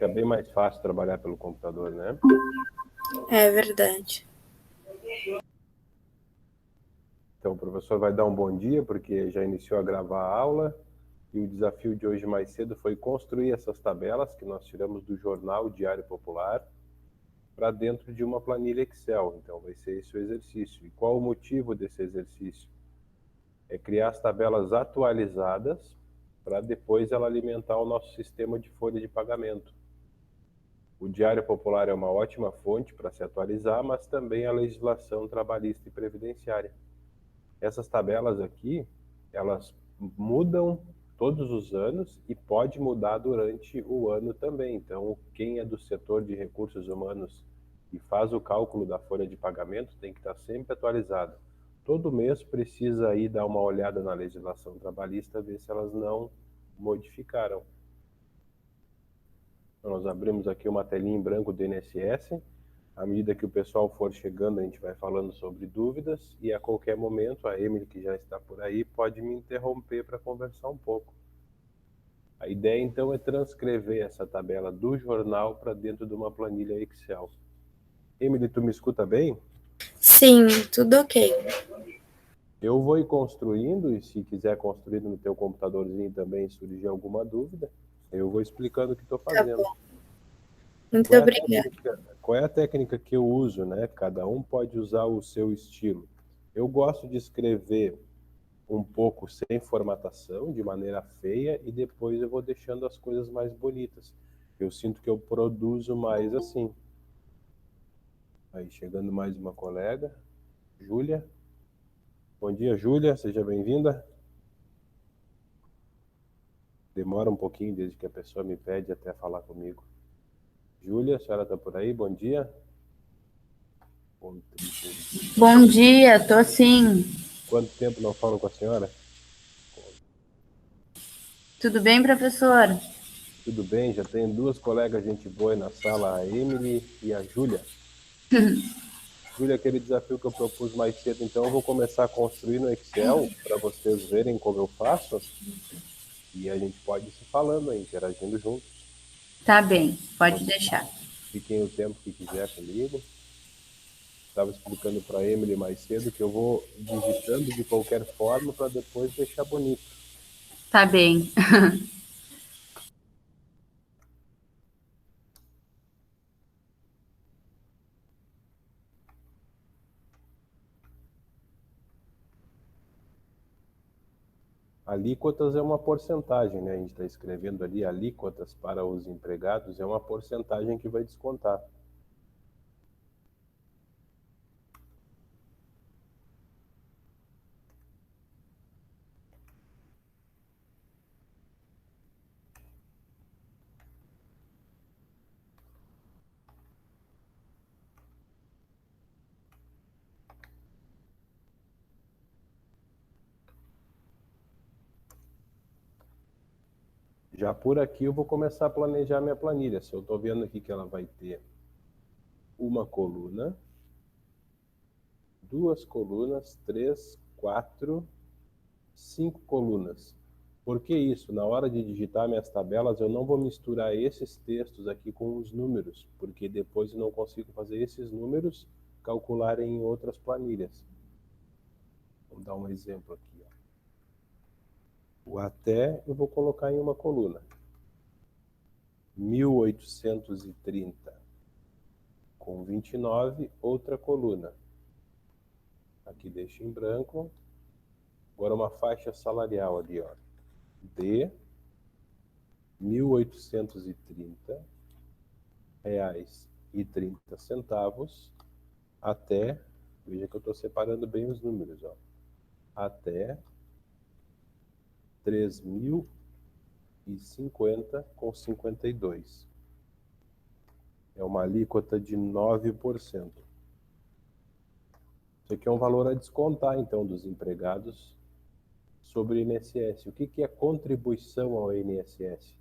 fica bem mais fácil trabalhar pelo computador, né? É verdade. Então, o professor vai dar um bom dia, porque já iniciou a gravar a aula, e o desafio de hoje mais cedo foi construir essas tabelas que nós tiramos do jornal Diário Popular para dentro de uma planilha Excel. Então, vai ser esse o exercício. E qual o motivo desse exercício? É criar as tabelas atualizadas para depois ela alimentar o nosso sistema de folha de pagamento. O Diário Popular é uma ótima fonte para se atualizar, mas também a legislação trabalhista e previdenciária. Essas tabelas aqui, elas mudam todos os anos e pode mudar durante o ano também. Então, quem é do setor de recursos humanos e faz o cálculo da folha de pagamento tem que estar sempre atualizado. Todo mês precisa ir dar uma olhada na legislação trabalhista, ver se elas não modificaram. Então, nós abrimos aqui uma telinha em branco do INSS. À medida que o pessoal for chegando, a gente vai falando sobre dúvidas e a qualquer momento a Emily, que já está por aí, pode me interromper para conversar um pouco. A ideia, então, é transcrever essa tabela do jornal para dentro de uma planilha Excel. Emily, tu me escuta bem? Sim, tudo ok. Eu vou ir construindo e se quiser construir no teu computadorzinho também, surgir alguma dúvida, eu vou explicando o que estou Tá fazendo. bom. Muito Qual é a obrigada. qual é a técnica que eu uso, né? Cada um pode usar o seu estilo. Eu gosto de escrever um pouco sem formatação, de maneira feia, e depois eu vou deixando as coisas mais bonitas. Eu sinto que eu produzo mais assim. Aí, chegando mais uma colega, Júlia. Bom dia, Júlia, seja bem-vinda. Demora um pouquinho desde que a pessoa me pede até falar comigo. Júlia, a senhora está por aí? Bom dia. Bom dia, tô sim. Quanto tempo não falo com a senhora? Tudo bem, professor? Tudo bem, já tenho duas colegas gente boa aí na sala, a Emily e a Júlia. Júlia, aquele desafio que eu propus mais cedo, então eu vou começar a construir no Excel para vocês verem como eu faço e a gente pode ir se falando aí, interagindo juntos. Tá bem, pode deixar. Fiquem o tempo que quiser comigo. Estava explicando para a Emily mais cedo que eu vou digitando de qualquer forma para depois deixar bonito. Tá bem. Alíquotas é uma porcentagem, né? A gente está escrevendo ali alíquotas para os empregados, é uma porcentagem que vai descontar. Já por aqui eu vou começar a planejar minha planilha. Se eu estou vendo aqui que ela vai ter uma coluna, duas colunas, três, quatro, cinco colunas. Por que isso? Na hora de digitar minhas tabelas, eu não vou misturar esses textos aqui com os números, porque depois eu não consigo fazer esses números calcularem em outras planilhas. Vamos dar um exemplo aqui. O até eu vou colocar em uma coluna. 1830 com 29, outra coluna. Aqui deixo em branco. Agora uma faixa salarial ali, ó. De 1.830 reais e 30 centavos até, veja que eu estou separando bem os números, ó, até 3.050 com 52. É uma alíquota de 9%. Isso aqui é um valor a descontar, então, dos empregados sobre o INSS. O que é contribuição ao INSS?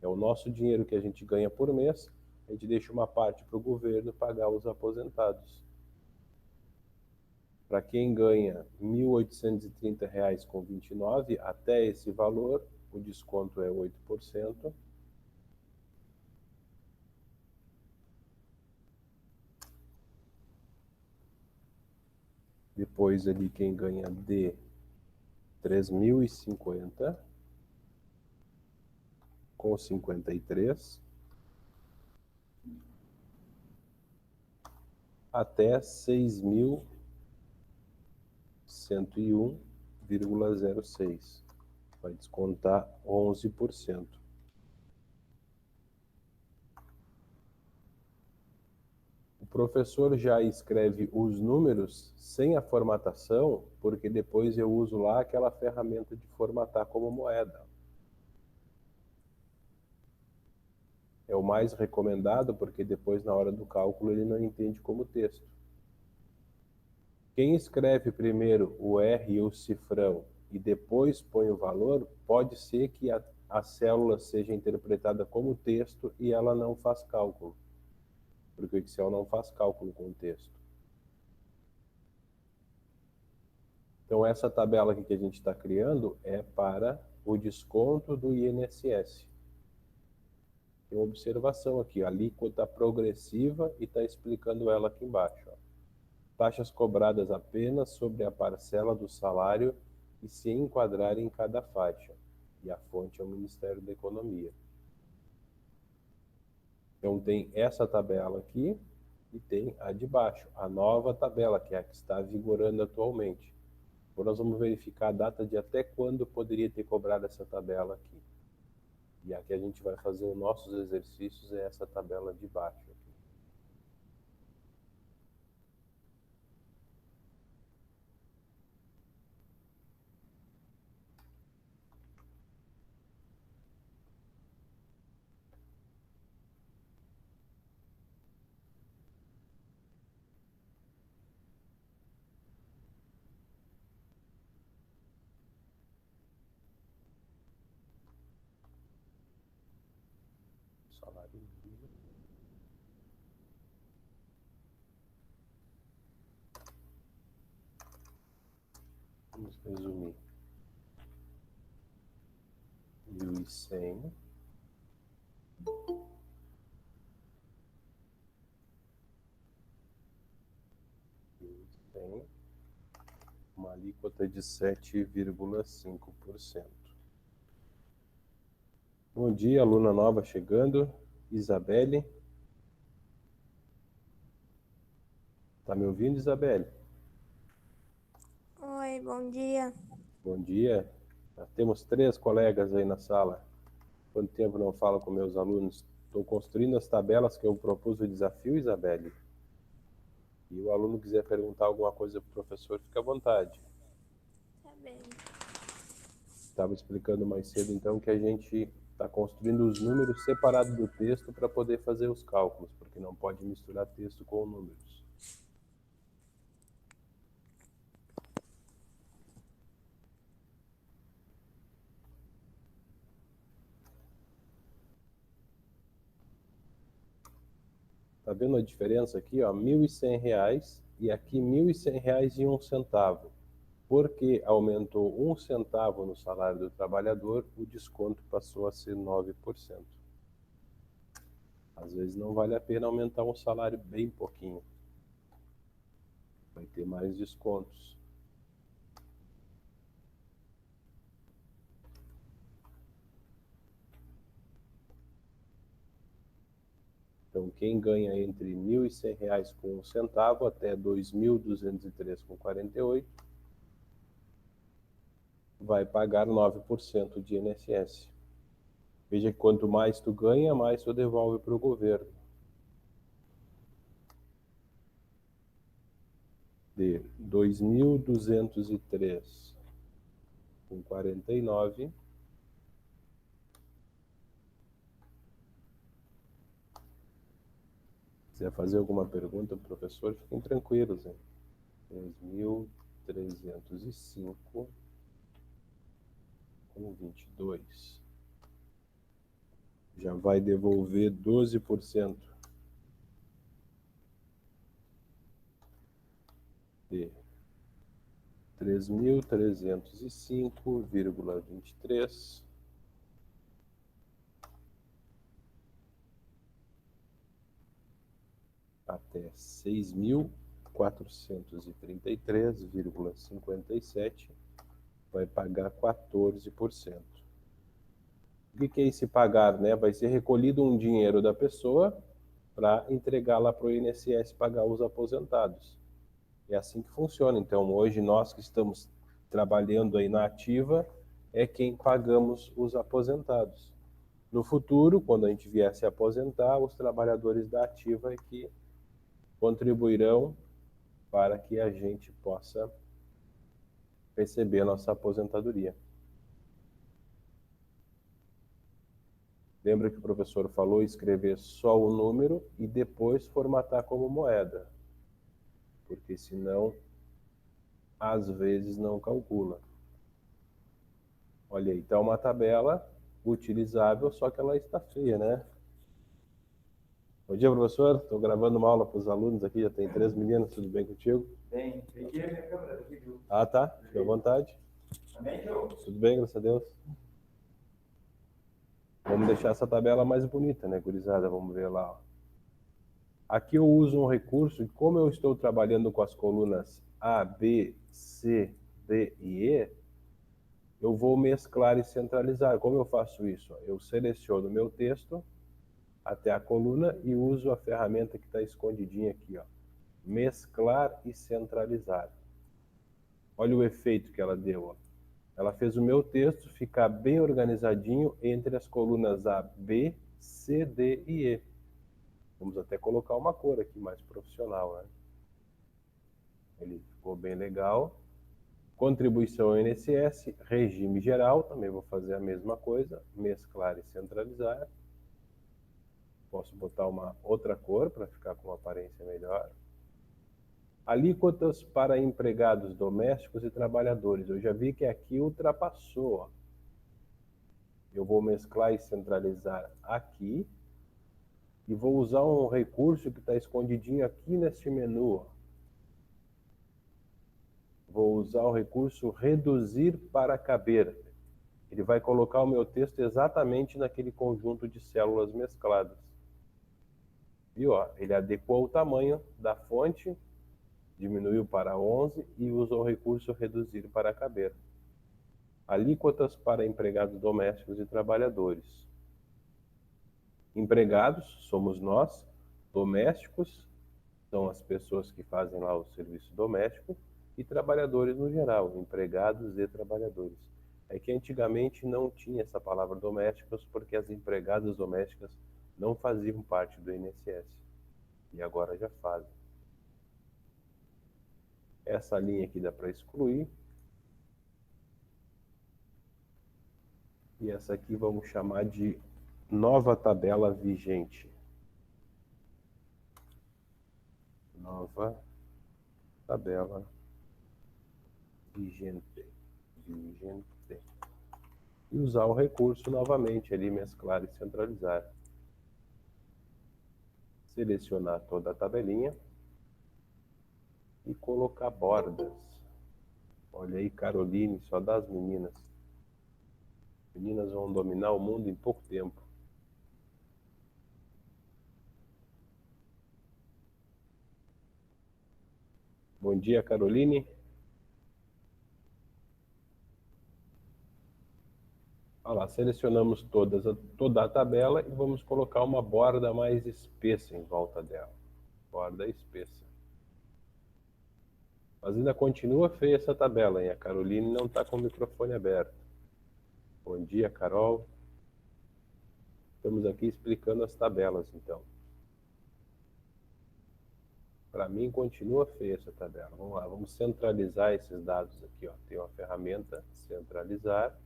É o nosso dinheiro que a gente ganha por mês, a gente deixa uma parte para o governo pagar os aposentados. Para quem ganha R$ 1.830,29, até esse valor, o desconto é 8%. Depois ali quem ganha D, 3.050 com 53 até 6.101,06. Vai descontar 11%. O professor já escreve os números sem a formatação, porque depois eu uso lá aquela ferramenta de formatar como moeda. É o mais recomendado, porque depois, na hora do cálculo, ele não entende como texto. Quem escreve primeiro o R e o cifrão e depois põe o valor, pode ser que a célula seja interpretada como texto e ela não faz cálculo, porque o Excel não faz cálculo com o texto. Então, essa tabela aqui que a gente está criando é para o desconto do INSS. Tem uma observação aqui, a alíquota progressiva, e está explicando ela aqui embaixo. Ó. Taxas cobradas apenas sobre a parcela do salário e se enquadrar em cada faixa. E a fonte é o Ministério da Economia. Então tem essa tabela aqui e tem a de baixo, a nova tabela, que é a que está vigorando atualmente. Então nós vamos verificar a data de até quando poderia ter cobrado essa tabela aqui. E aqui a gente vai fazer os nossos exercícios, é essa tabela de baixo aqui. Salário mínimo. Vamos resumir. 1.100 tem uma alíquota de 7,5%. Bom dia, aluna nova chegando, Isabelle. Tá me ouvindo, Isabelle? Oi, bom dia. Bom dia. Nós temos 3 colegas aí na sala. Quanto tempo não falo com meus alunos? Estou construindo as tabelas que eu propus o desafio, Isabelle. E o aluno quiser perguntar alguma coisa para o professor, fica à vontade. Tá bem. Estava explicando mais cedo, então, que a gente está construindo os números separados do texto para poder fazer os cálculos, porque não pode misturar texto com números. Tá vendo a diferença aqui, ó? R$ 1.100 e aqui R$ 1.100 e 1 centavo. Porque aumentou 1 centavo no salário do trabalhador, o desconto passou a ser 9%. Às vezes não vale a pena aumentar um salário bem pouquinho. Vai ter mais descontos. Então, quem ganha entre R$ 1.100 com 1 centavo até R$ 2.203,48 vai pagar 9% de INSS. Veja que quanto mais tu ganha, mais tu devolve para o governo. De 2.203,49 quiser fazer alguma pergunta, professor, fiquem tranquilos, hein? 3.305,22. Já vai devolver 12% de 3.305,23 até 6.000 433,57 vai pagar 14%. O que é esse pagar, né? Vai ser recolhido um dinheiro da pessoa para entregar lá para o INSS pagar os aposentados. É assim que funciona. Então, hoje nós que estamos trabalhando aí na ativa é quem pagamos os aposentados. No futuro, quando a gente vier se aposentar, os trabalhadores da ativa é que contribuirão para que a gente possa receber a nossa aposentadoria. Lembra que o professor falou escrever só o número e depois formatar como moeda, porque senão, às vezes, não calcula. Olha aí, está uma tabela utilizável, só que ela está feia, né? Bom dia, professor. Estou gravando uma aula para os alunos aqui, já tem 3 meninas, tudo bem contigo? Bem, peguei a minha câmera aqui, viu? Ah, tá. Fique à vontade. Também, Joe? Tudo bem, graças a Deus. Vamos deixar essa tabela mais bonita, né, gurizada? Vamos ver lá, ó. Aqui eu uso um recurso, como eu estou trabalhando com as colunas A, B, C, D e E, eu vou mesclar e centralizar. Como eu faço isso? Eu seleciono meu texto até a coluna e uso a ferramenta que está escondidinha aqui, ó. Mesclar e centralizar. Olha o efeito que ela deu, ó. Ela fez o meu texto ficar bem organizadinho entre as colunas A, B, C, D e E. Vamos até colocar uma cor aqui mais profissional, né? Ele ficou bem legal. Contribuição ao INSS, regime geral, também vou fazer a mesma coisa, mesclar e centralizar. Posso botar uma outra cor para ficar com uma aparência melhor. Alíquotas para empregados domésticos e trabalhadores. Eu já vi que aqui ultrapassou, ó. Eu vou mesclar e centralizar aqui. E vou usar um recurso que está escondidinho aqui neste menu, ó. Vou usar o recurso reduzir para caber. Ele vai colocar o meu texto exatamente naquele conjunto de células mescladas. Viu? Ó, ele adequou o tamanho da fonte, diminuiu para 11 e usou o recurso reduzir para caber. Alíquotas para empregados domésticos e trabalhadores. Empregados somos nós, domésticos são as pessoas que fazem lá o serviço doméstico, e trabalhadores no geral, empregados e trabalhadores. É que antigamente não tinha essa palavra domésticos porque as empregadas domésticas não faziam parte do INSS. E agora já fazem. Essa linha aqui dá para excluir. E essa aqui vamos chamar de nova tabela vigente. Nova tabela vigente. E usar o recurso novamente ali, mesclar e centralizar. Selecionar toda a tabelinha e colocar bordas. Olha aí, Caroline, só das meninas. Meninas vão dominar o mundo em pouco tempo. Bom dia, Caroline. Olha lá, selecionamos toda a tabela e vamos colocar uma borda mais espessa em volta dela. Borda espessa. Mas ainda continua feia essa tabela, hein? A Caroline não está com o microfone aberto. Bom dia, Carol. Estamos aqui explicando as tabelas, então. Para mim, continua feia essa tabela. Vamos lá, vamos centralizar esses dados aqui, ó. Tem uma ferramenta, centralizar.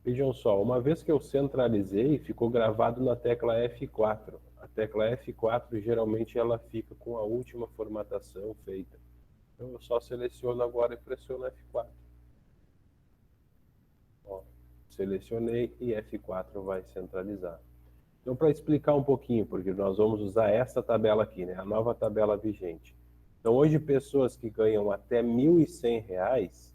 Vejam só, uma vez que eu centralizei, ficou gravado na tecla F4. A tecla F4, geralmente, ela fica com a última formatação feita. Então, eu só seleciono agora e pressiono F4. Ó, selecionei e F4 vai centralizar. Então, para explicar um pouquinho, porque nós vamos usar essa tabela aqui, né? A nova tabela vigente. Então, hoje, pessoas que ganham até R$ 1.100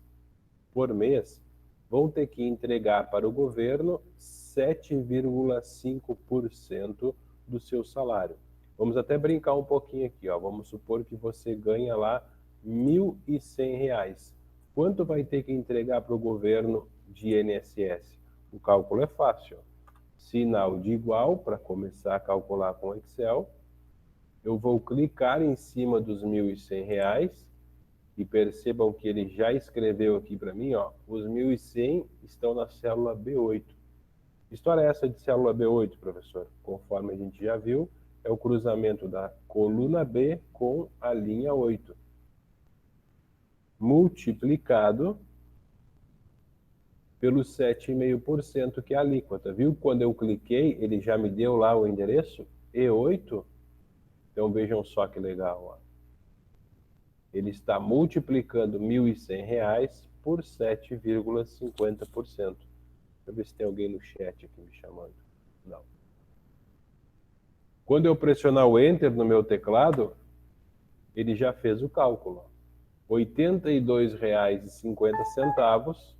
por mês, vão ter que entregar para o governo 7,5% do seu salário. Vamos até brincar um pouquinho aqui, ó. Vamos supor que você ganha lá R$ 1.100. Quanto vai ter que entregar para o governo de INSS? O cálculo é fácil. Sinal de igual para começar a calcular com Excel. Eu vou clicar em cima dos R$ 1.100 e percebam que ele já escreveu aqui para mim, ó, os 1.100 estão na célula B8. Que história é essa de célula B8, professor? Conforme a gente já viu, é o cruzamento da coluna B com a linha 8. Multiplicado pelos 7,5%, que é a alíquota. Viu? Quando eu cliquei, ele já me deu lá o endereço E8. Então vejam só que legal, ó. Ele está multiplicando R$ 1.100 por 7,50%. Deixa eu ver se tem alguém no chat aqui me chamando. Não. Quando eu pressionar o Enter no meu teclado, ele já fez o cálculo. R$ 82,50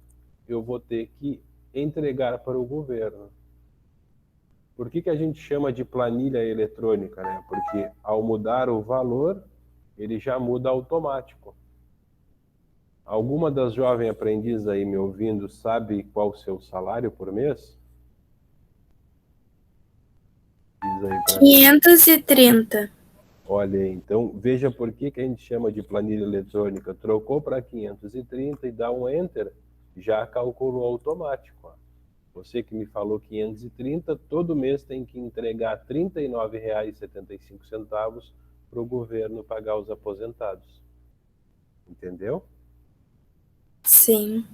eu vou ter que entregar para o governo. Por que a gente chama de planilha eletrônica, né? Porque ao mudar o valor, ele já muda automático. Alguma das jovens aprendizes aí me ouvindo sabe qual o seu salário por mês? Diz aí pra mim. 530. Olha aí, então veja por que a gente chama de planilha eletrônica. Trocou para 530 e dá um Enter, já calculou automático. Ó. Você que me falou 530, todo mês tem que entregar R$ 39,75 para o governo pagar os aposentados. Entendeu? Sim.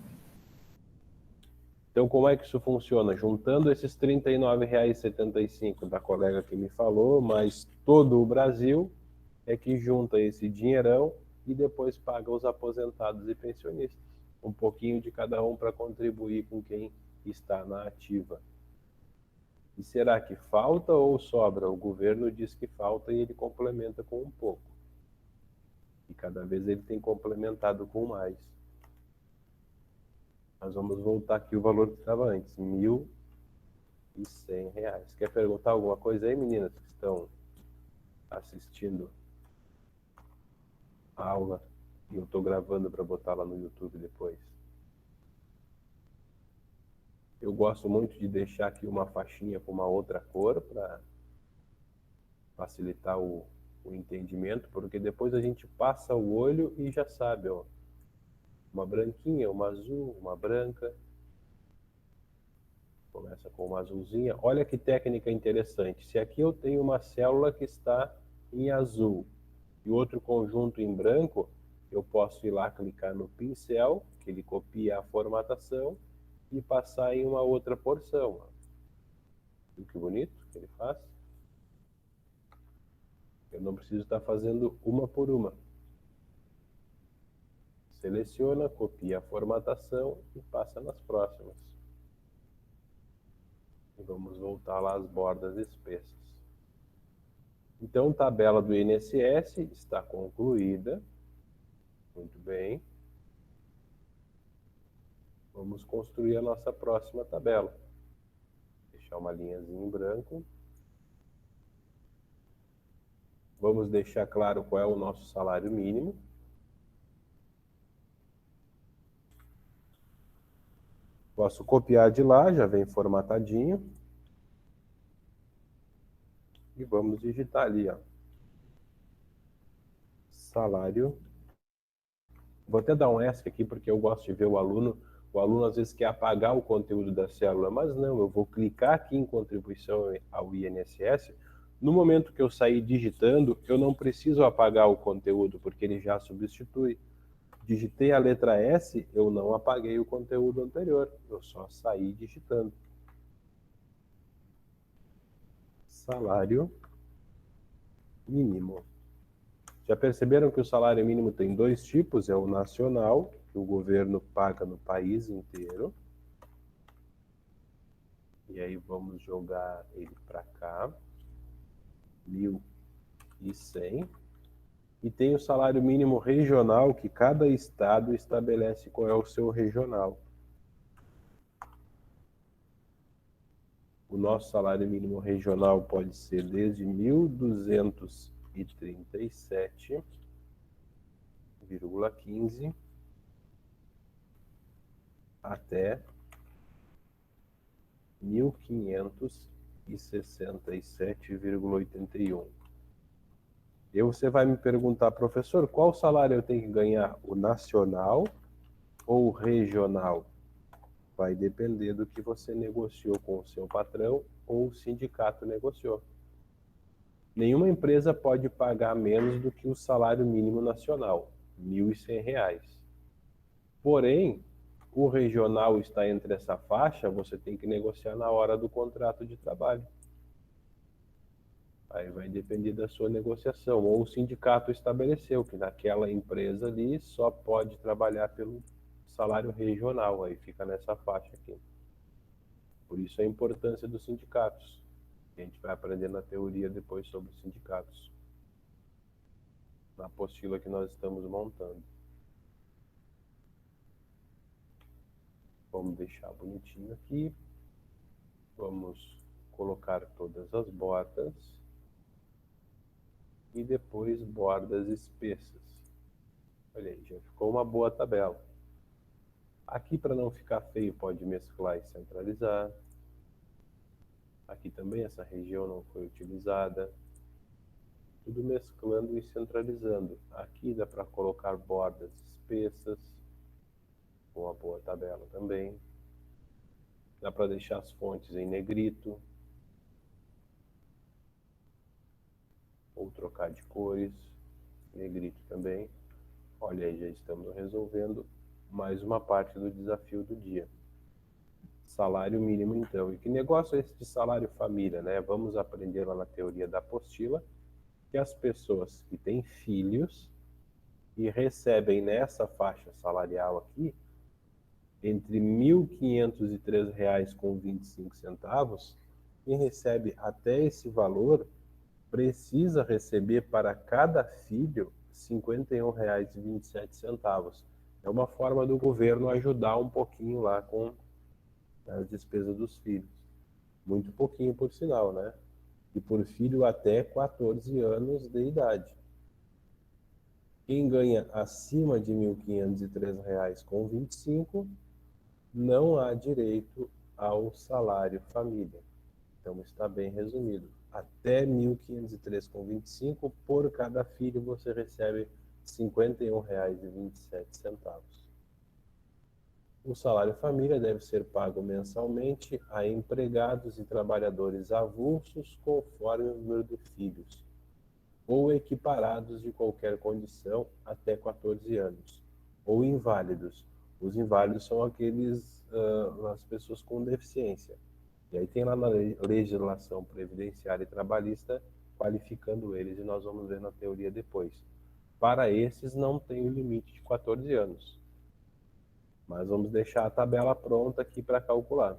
Então, como é que isso funciona? Juntando esses R$ 39,75 da colega que me falou, mais todo o Brasil, é que junta esse dinheirão e depois paga os aposentados e pensionistas. Um pouquinho de cada um para contribuir com quem está na ativa. E será que falta ou sobra? O governo diz que falta e ele complementa com um pouco. E cada vez ele tem complementado com mais. Nós vamos voltar aqui o valor que estava antes, R$ 1.100. Quer perguntar alguma coisa aí, meninas, que estão assistindo a aula? E eu estou gravando para botar lá no YouTube depois. Eu gosto muito de deixar aqui uma faixinha com uma outra cor para facilitar o entendimento, porque depois a gente passa o olho e já sabe, ó, uma branquinha, uma azul, uma branca. Começa com uma azulzinha. Olha que técnica interessante. Se aqui eu tenho uma célula que está em azul e outro conjunto em branco, eu posso ir lá clicar no pincel, que ele copia a formatação, e passar em uma outra porção. Viu que bonito que ele faz? Eu não preciso estar fazendo uma por uma. Seleciona, copia a formatação e passa nas próximas. E vamos voltar lá às bordas espessas. Então, tabela do INSS está concluída. Muito bem. Vamos construir a nossa próxima tabela. Deixar uma linhazinha em branco. Vamos deixar claro qual é o nosso salário mínimo. Posso copiar de lá, já vem formatadinho. E vamos digitar ali, ó. Salário. Vou até dar um ESC aqui, porque eu gosto de ver o aluno. O aluno às vezes quer apagar o conteúdo da célula, mas não, eu vou clicar aqui em contribuição ao INSS. No momento que eu sair digitando, eu não preciso apagar o conteúdo, porque ele já substitui. Digitei a letra S, eu não apaguei o conteúdo anterior, eu só saí digitando. Salário mínimo. Já perceberam que o salário mínimo tem dois tipos? É o nacional, que o governo paga no país inteiro. E aí vamos jogar ele para cá. 1.100. E tem o salário mínimo regional, que cada estado estabelece qual é o seu regional. o nosso salário mínimo regional pode ser desde 1.237,15 até 1.567,81. E você vai me perguntar, professor, qual salário eu tenho que ganhar? O nacional ou o regional? Vai depender do que você negociou com o seu patrão ou o sindicato negociou. Nenhuma empresa pode pagar menos do que o salário mínimo nacional, R$ 1.100. Porém, o regional está entre essa faixa, você tem que negociar na hora do contrato de trabalho. Aí vai depender da sua negociação. Ou o sindicato estabeleceu que naquela empresa ali só pode trabalhar pelo salário regional, aí fica nessa faixa aqui. Por isso a importância dos sindicatos. A gente vai aprender na teoria depois sobre os sindicatos, na apostila que nós estamos montando. Vamos deixar bonitinho aqui. Vamos colocar todas as bordas. E depois bordas espessas. Olha aí, já ficou uma boa tabela. Aqui, para não ficar feio, pode mesclar e centralizar. Aqui também essa região não foi utilizada. Tudo mesclando e centralizando. Aqui dá para colocar bordas espessas. Uma boa tabela também. Dá para deixar as fontes em negrito. Ou trocar de cores. Negrito também. Olha aí, já estamos resolvendo mais uma parte do desafio do dia. Salário mínimo, então. E que negócio é esse de salário família, né? Vamos aprender lá na teoria da apostila que as pessoas que têm filhos e recebem nessa faixa salarial aqui entre R$ 1.503,25, quem recebe até esse valor precisa receber para cada filho R$ 51,27. É uma forma do governo ajudar um pouquinho lá com as despesas dos filhos. Muito pouquinho, por sinal, né? E por filho até 14 anos de idade. Quem ganha acima de R$ 1.503,25 não há direito ao salário família. Então está bem resumido. Até R$ 1.503,25 por cada filho você recebe R$ 51,27. O salário família deve ser pago mensalmente a empregados e trabalhadores avulsos conforme o número de filhos, ou equiparados de qualquer condição até 14 anos, ou inválidos. Os inválidos são as pessoas com deficiência. E aí tem lá na legislação previdenciária e trabalhista qualificando eles, e nós vamos ver na teoria depois. Para esses não tem o limite de 14 anos. Mas vamos deixar a tabela pronta aqui para calcular.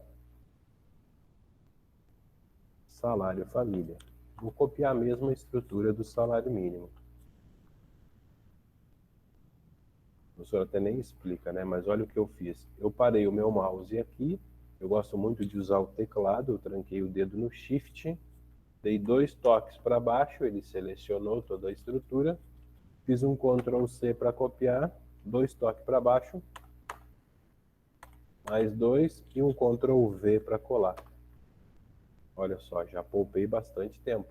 Salário família. Vou copiar a mesma estrutura do salário mínimo. O professor até nem explica, né? Mas olha o que eu fiz. Eu parei o meu mouse aqui. Eu gosto muito de usar o teclado. Eu tranquei o dedo no Shift. Dei 2 toques para baixo. Ele selecionou toda a estrutura. Fiz um Ctrl C para copiar. 2 toques para baixo. Mais 2 e um Ctrl V para colar. Olha só, já poupei bastante tempo.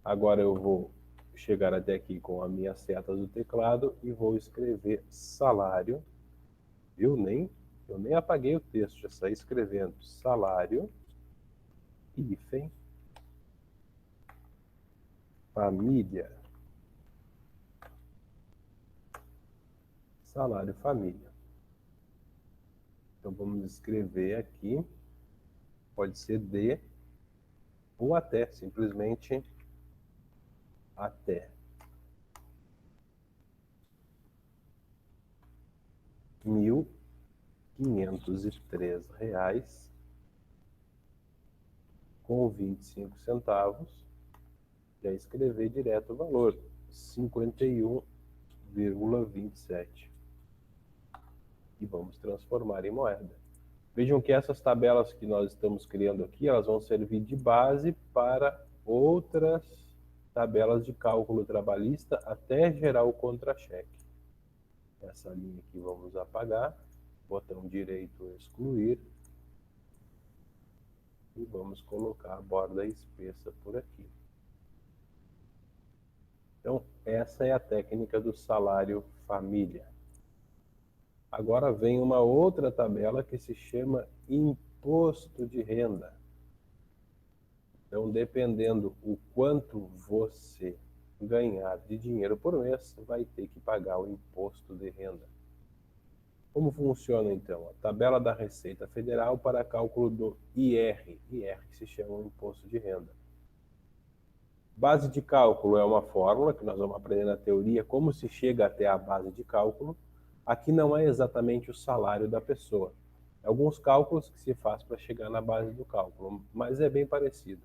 Agora eu vou chegar até aqui com a minha seta do teclado e vou escrever salário. Viu? Eu nem apaguei o texto, já saí escrevendo salário, hífen, família. Salário família. Então vamos escrever aqui, pode ser de ou até, simplesmente até. R$ 1.503,25. Já escrever direto o valor, 51,27. E vamos transformar em moeda. Vejam que essas tabelas que nós estamos criando aqui, elas vão servir de base para outras tabelas de cálculo trabalhista até gerar o contra-cheque. Essa linha aqui vamos apagar, botão direito excluir, e vamos colocar a borda espessa por aqui. Então, essa é a técnica do salário família. Agora vem uma outra tabela que se chama imposto de renda. Então, dependendo o quanto você ganhar de dinheiro por mês, vai ter que pagar o imposto de renda. Como funciona, então? A tabela da Receita Federal para cálculo do IR, que se chama o imposto de renda. Base de cálculo é uma fórmula que nós vamos aprender na teoria, como se chega até a base de cálculo. Aqui não é exatamente o salário da pessoa. É alguns cálculos que se faz para chegar na base do cálculo, mas é bem parecido.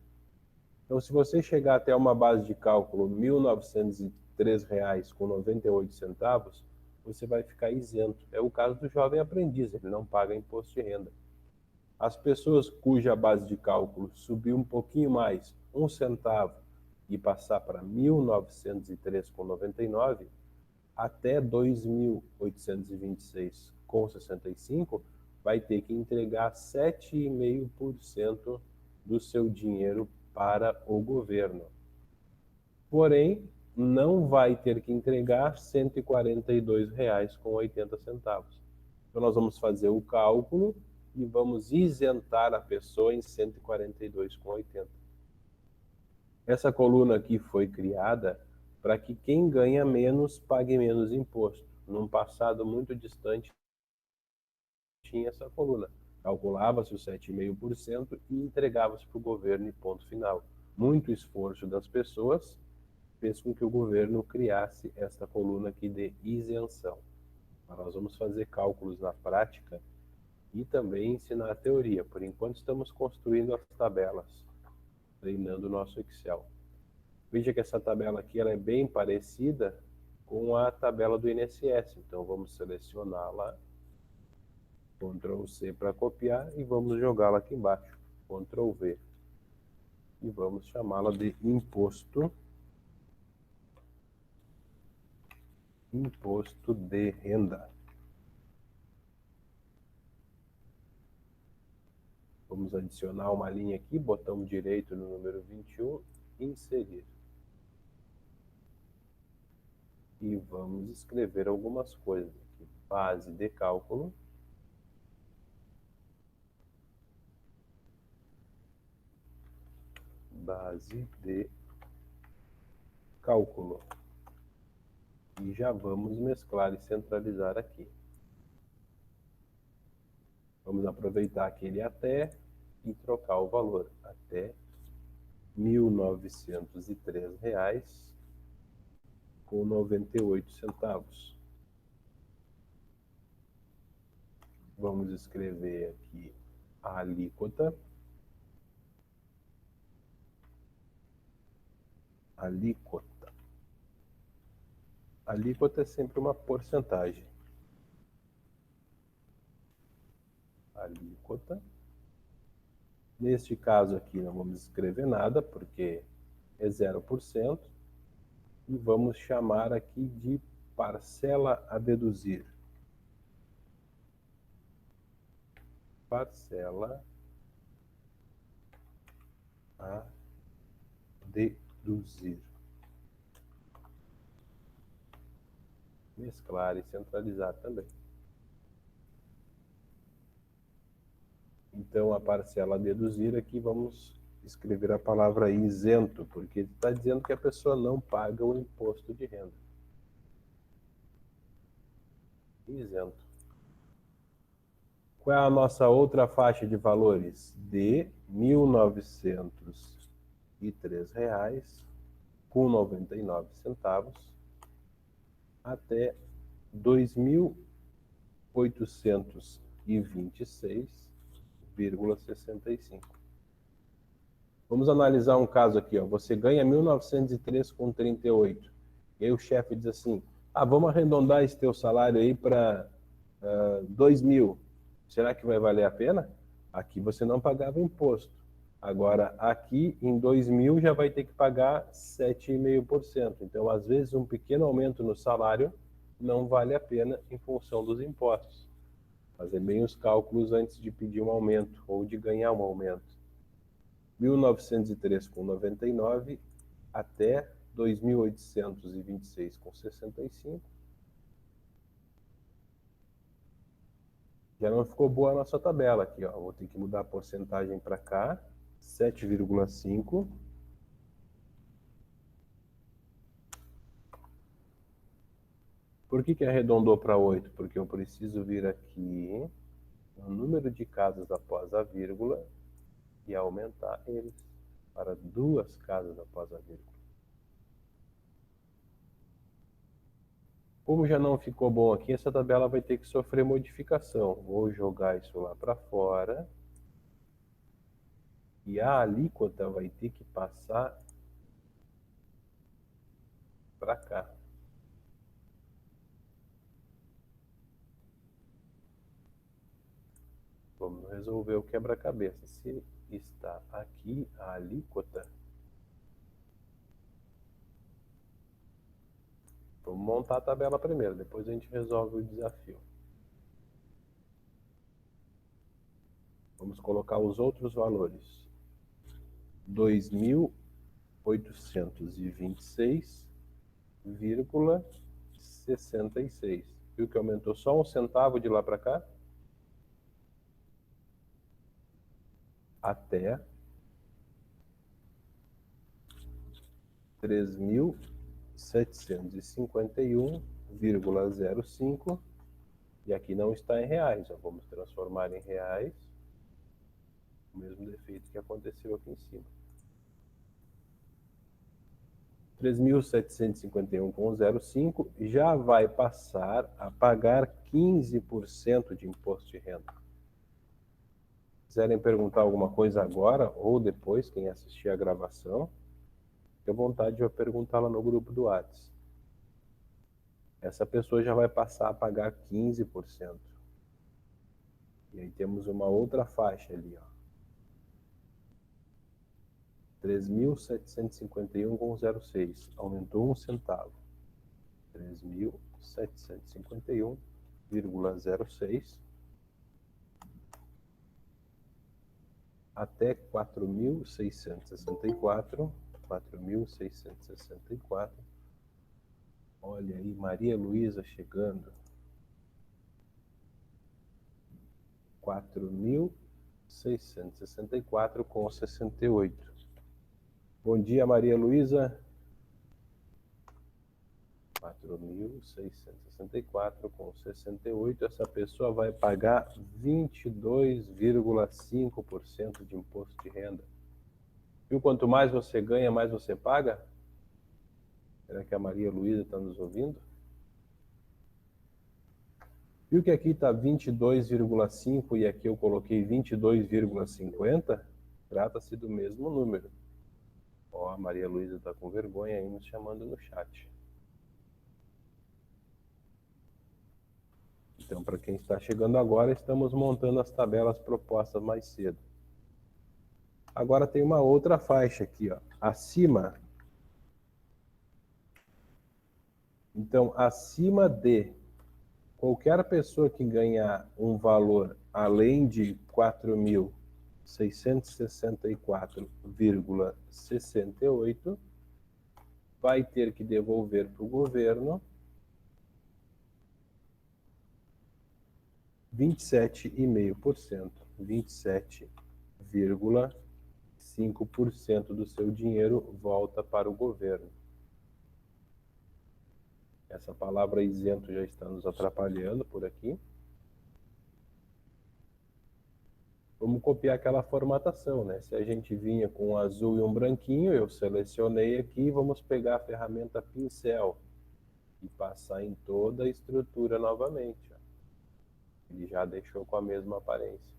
Então, se você chegar até uma base de cálculo R$ 1.903,98, você vai ficar isento. É o caso do jovem aprendiz, ele não paga imposto de renda. As pessoas cuja base de cálculo subiu um pouquinho mais, 1 centavo, e passar para R$ 1.903,99, até R$ 2.826,65, vai ter que entregar 7,5% do seu dinheiro para o governo. Porém, não vai ter que entregar R$ 142,80. Então, nós vamos fazer o cálculo e vamos isentar a pessoa em R$ 142,80. Essa coluna aqui foi criada para que quem ganha menos pague menos imposto. Num passado muito distante, tinha essa coluna. Calculava-se os 7,5% e entregava-se para o governo e ponto final. Muito esforço das pessoas fez com que o governo criasse esta coluna aqui de isenção. Mas nós vamos fazer cálculos na prática e também ensinar a teoria. Por enquanto estamos construindo as tabelas, treinando o nosso Excel. Veja que essa tabela aqui ela é bem parecida com a tabela do INSS. Então vamos selecioná-la, Ctrl C para copiar e vamos jogá-la aqui embaixo, Ctrl V. E vamos chamá-la de imposto de renda. Vamos adicionar uma linha aqui, botão direito no número 21, inserir. E vamos escrever algumas coisas aqui. Base de cálculo. Base de cálculo. E já vamos mesclar e centralizar aqui. Vamos aproveitar aquele até e trocar o valor. Até R$ 1.903,98. Vamos escrever aqui a alíquota. Alíquota é sempre uma porcentagem. Alíquota. Neste caso aqui não vamos escrever nada, porque é 0%. E vamos chamar aqui de parcela a deduzir. Parcela a deduzir. Mesclar e centralizar também. Então, a parcela a deduzir aqui, vamos escrever a palavra isento, porque está dizendo que a pessoa não paga o imposto de renda. Isento. Qual é a nossa outra faixa de valores? De R$ 1.903,99 até R$ 2.826,65. Vamos analisar um caso aqui, ó. Você ganha 1.903,38. E aí o chefe diz assim: vamos arredondar esse teu salário aí para 2.000. Será que vai valer a pena? Aqui você não pagava imposto. Agora, aqui em 2000 já vai ter que pagar 7,5%. Então, às vezes, um pequeno aumento no salário não vale a pena em função dos impostos. Fazer bem os cálculos antes de pedir um aumento ou de ganhar um aumento. 1903,99 até 2.826,65. Já não ficou boa a nossa tabela aqui, ó. Vou ter que mudar a porcentagem para cá, 7,5. Por que arredondou para 8? Porque eu preciso vir aqui no número de casas após a vírgula e aumentar eles para 2 casas após a vírgula. Como já não ficou bom aqui, essa tabela vai ter que sofrer modificação. Vou jogar isso lá para fora. E a alíquota vai ter que passar para cá. Vamos resolver o quebra-cabeça. Se está aqui a alíquota, vamos montar a tabela primeiro, depois a gente resolve o desafio. Vamos colocar os outros valores. 2.826,66. Viu que aumentou só 1 centavo de lá para cá? Até 3.751,05. E aqui não está em reais. Ó. Vamos transformar em reais. O mesmo defeito que aconteceu aqui em cima. 3.751,05 já vai passar a pagar 15% de imposto de renda. Quiserem perguntar alguma coisa agora ou depois, quem assistir a gravação, fique à vontade de eu perguntar lá no grupo do WhatsApp. Essa pessoa já vai passar a pagar 15%. E aí temos uma outra faixa ali, ó. 3.751,06. Aumentou 1 centavo. 3.751,06 até 4.664. 4.664. Olha aí, Maria Luísa chegando. 4.664,68. Bom dia, Maria Luísa. 4.664,68. Essa pessoa vai pagar 22,5% de imposto de renda. Viu? Quanto mais você ganha, mais você paga? Será que a Maria Luísa está nos ouvindo? Viu que aqui está 22,5 e aqui eu coloquei 22,50? Trata-se do mesmo número. Ó, a Maria Luísa está com vergonha aí nos chamando no chat. Então, para quem está chegando agora, estamos montando as tabelas propostas mais cedo. Agora tem uma outra faixa aqui, ó, acima. Então, acima de qualquer pessoa que ganhar um valor além de 4.664,68 vai ter que devolver para o governo 27,5%, 27,5% do seu dinheiro volta para o governo. Essa palavra isento já está nos atrapalhando por aqui. Vamos copiar aquela formatação, né? Se a gente vinha com um azul e um branquinho, eu selecionei aqui, vamos pegar a ferramenta pincel e passar em toda a estrutura novamente. Ó. Ele já deixou com a mesma aparência.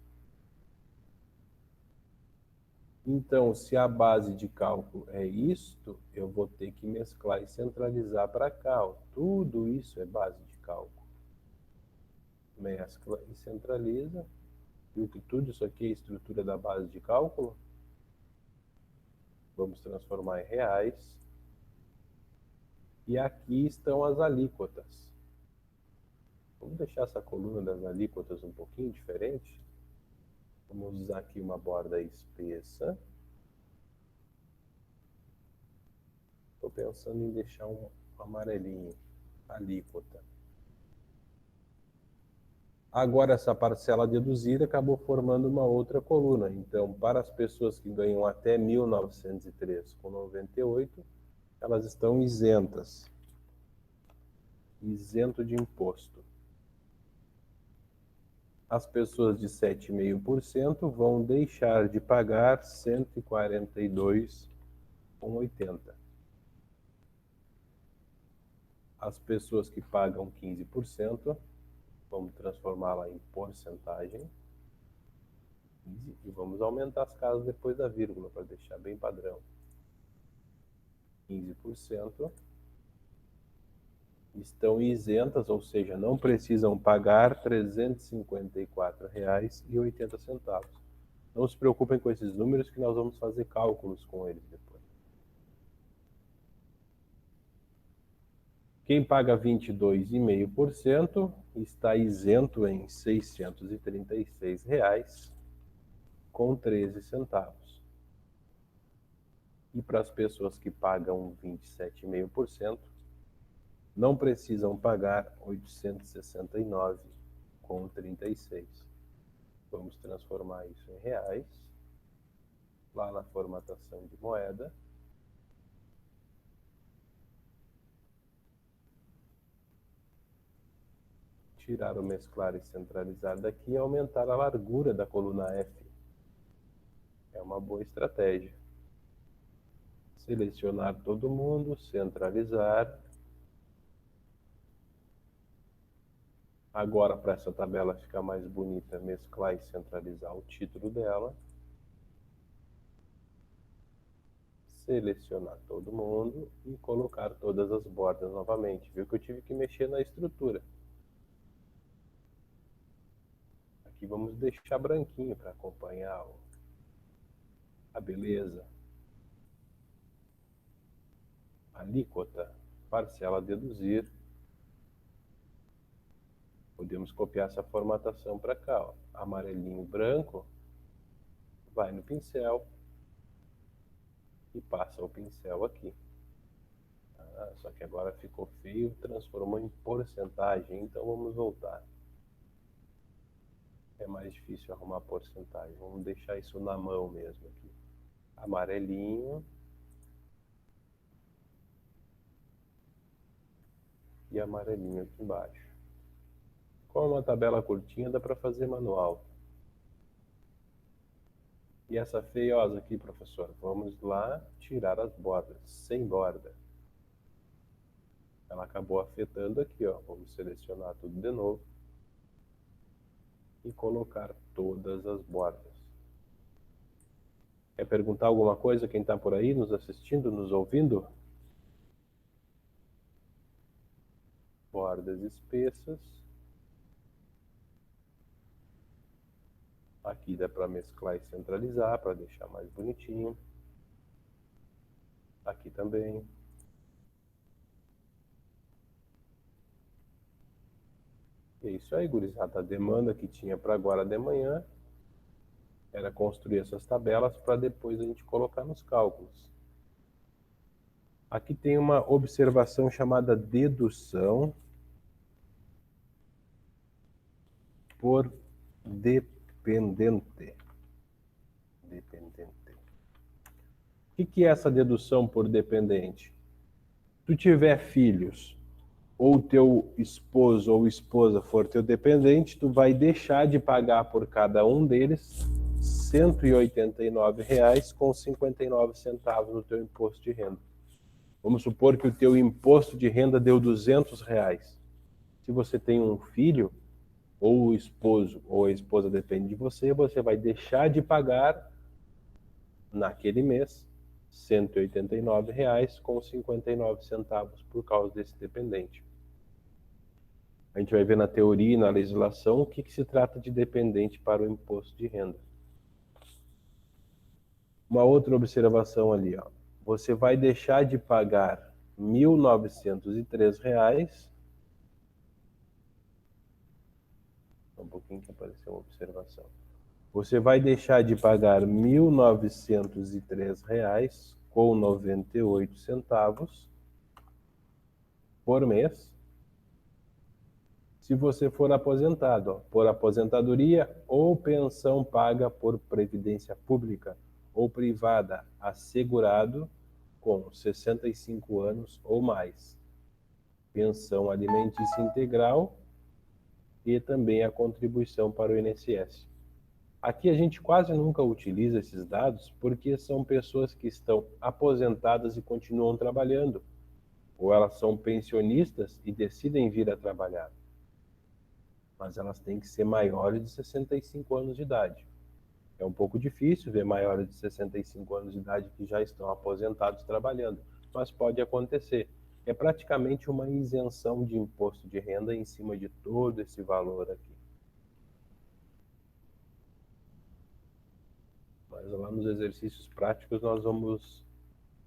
Então, se a base de cálculo é isto, eu vou ter que mesclar e centralizar para cá. Ó. Tudo isso é base de cálculo. Mescla e centraliza. Viu que tudo isso aqui é estrutura da base de cálculo? Vamos transformar em reais. E aqui estão as alíquotas. Vamos deixar essa coluna das alíquotas um pouquinho diferente. Vamos usar aqui uma borda espessa. Estou pensando em deixar um amarelinho, alíquota. Agora essa parcela deduzida acabou formando uma outra coluna. Então, para as pessoas que ganham até 1.903,98, elas estão isentas. Isento de imposto. As pessoas de 7,5% vão deixar de pagar 142,80. As pessoas que pagam 15%, vamos transformá-la em porcentagem. E vamos aumentar as casas depois da vírgula, para deixar bem padrão. 15% estão isentas, ou seja, não precisam pagar R$ 354,80. Não se preocupem com esses números, que nós vamos fazer cálculos com eles depois. Quem paga 22,5% está isento em R$ 636,13. E para as pessoas que pagam 27,5%, não precisam pagar R$ 869,36. Vamos transformar isso em reais, lá na formatação de moeda. Tirar o mesclar e centralizar daqui e aumentar a largura da coluna F. É uma boa estratégia. Selecionar todo mundo, centralizar. Agora, para essa tabela ficar mais bonita, mesclar e centralizar o título dela. Selecionar todo mundo e colocar todas as bordas novamente. Viu que eu tive que mexer na estrutura. Aqui vamos deixar branquinho para acompanhar a beleza. Alíquota, parcela a deduzir. Podemos copiar essa formatação para cá. Ó. Amarelinho, branco, vai no pincel e passa o pincel aqui. Só que agora ficou feio, transformou em porcentagem, então vamos voltar. É mais difícil arrumar porcentagem. Vamos deixar isso na mão mesmo aqui. Amarelinho. E amarelinho aqui embaixo. Com uma tabela curtinha dá para fazer manual. E essa feiosa aqui, professor, vamos lá tirar as bordas, sem borda. Ela acabou afetando aqui, ó. Vamos selecionar tudo de novo. E colocar todas as bordas. Quer perguntar alguma coisa quem está por aí, nos assistindo, nos ouvindo? Bordas espessas. Aqui dá para mesclar e centralizar, para deixar mais bonitinho. Aqui também. É isso aí, gurizada. A demanda que tinha para agora de manhã era construir essas tabelas para depois a gente colocar nos cálculos. Aqui tem uma observação chamada dedução por dependente. O que é essa dedução por dependente? Se tu tiver filhos, ou teu esposo ou esposa for teu dependente, tu vai deixar de pagar por cada um deles R$ 189,59 no teu imposto de renda. Vamos supor que o teu imposto de renda deu R$ 200. Se você tem um filho, ou o esposo ou a esposa depende de você, você vai deixar de pagar naquele mês R$ 189,59 por causa desse dependente. A gente vai ver na teoria e na legislação o que se trata de dependente para o imposto de renda. Uma outra observação ali, ó. Você vai deixar de pagar R$ 1.903. Um pouquinho que apareceu uma observação. Você vai deixar de pagar R$ 1.903,98 por mês, se você for aposentado, ó, por aposentadoria ou pensão paga por previdência pública ou privada, assegurado com 65 anos ou mais, pensão alimentícia integral e também a contribuição para o INSS. Aqui a gente quase nunca utiliza esses dados porque são pessoas que estão aposentadas e continuam trabalhando, ou elas são pensionistas e decidem vir a trabalhar. Mas elas têm que ser maiores de 65 anos de idade. É um pouco difícil ver maiores de 65 anos de idade que já estão aposentados trabalhando, mas pode acontecer. É praticamente uma isenção de imposto de renda em cima de todo esse valor aqui. Mas lá nos exercícios práticos nós vamos